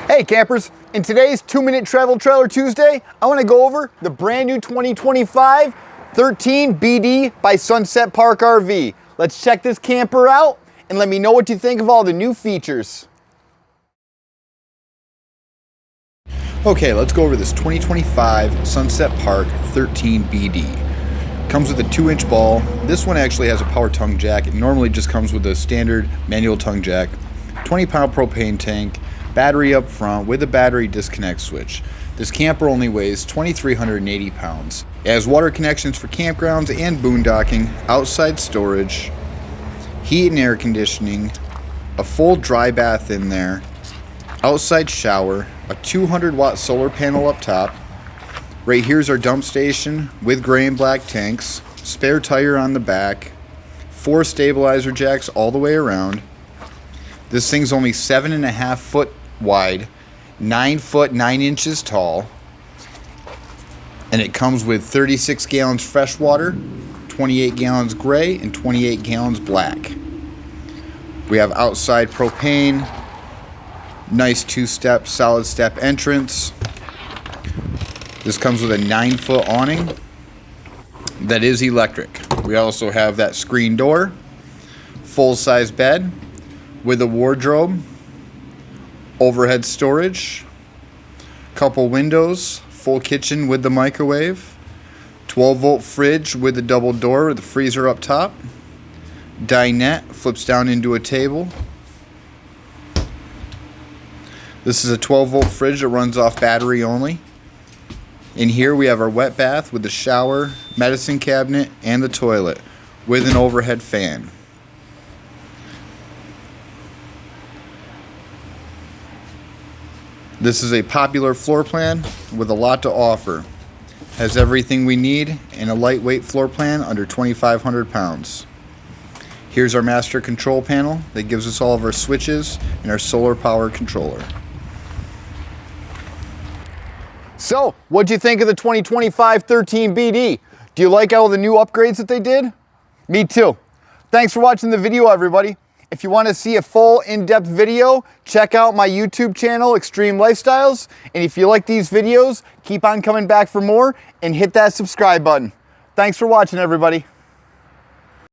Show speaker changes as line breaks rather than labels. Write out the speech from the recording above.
Hey campers, in today's 2-Minute Travel Trailer Tuesday, I want to go over the brand new 2025 13 BD by Sunset Park RV. Let's check this camper out and let me know what you think of all the new features. Okay, let's go over this 2025 Sunset Park 13 BD. Comes with a 2-inch ball. This one actually has a power tongue jack. It normally just comes with a standard manual tongue jack. 20-pound propane tank. Battery up front with a battery disconnect switch. This camper only weighs 2,380 pounds. It has water connections for campgrounds and boondocking, outside storage, heat and air conditioning, a full dry bath in there, outside shower, a 200-watt solar panel up top. Right here's our dump station with gray and black tanks, spare tire on the back, 4 stabilizer jacks all the way around. This thing's only 7.5 foot wide, 9 foot 9 inches tall, and it comes with 36 gallons fresh water, 28 gallons gray, and 28 gallons black. We have outside propane, nice 2-step solid step entrance. This comes with a 9-foot awning that is electric. We also have that screen door, full-size bed with a wardrobe, overhead storage, couple windows, full kitchen with the microwave, 12-volt fridge with the double door with the freezer up top, dinette flips down into a table. This is a 12-volt fridge that runs off battery only. In here we have our wet bath with the shower, medicine cabinet, and the toilet with an overhead fan. This is a popular floor plan with a lot to offer. Has everything we need in a lightweight floor plan under 2,500 pounds. Here's our master control panel that gives us all of our switches and our solar power controller. So, what'd you think of the 2025 13 BD? Do you like all the new upgrades that they did? Me too. Thanks for watching the video, everybody. If you want to see a full in-depth video, check out my YouTube channel, Extreme Lifestyles. And if you like these videos, keep on coming back for more and hit that subscribe button. Thanks for watching, everybody.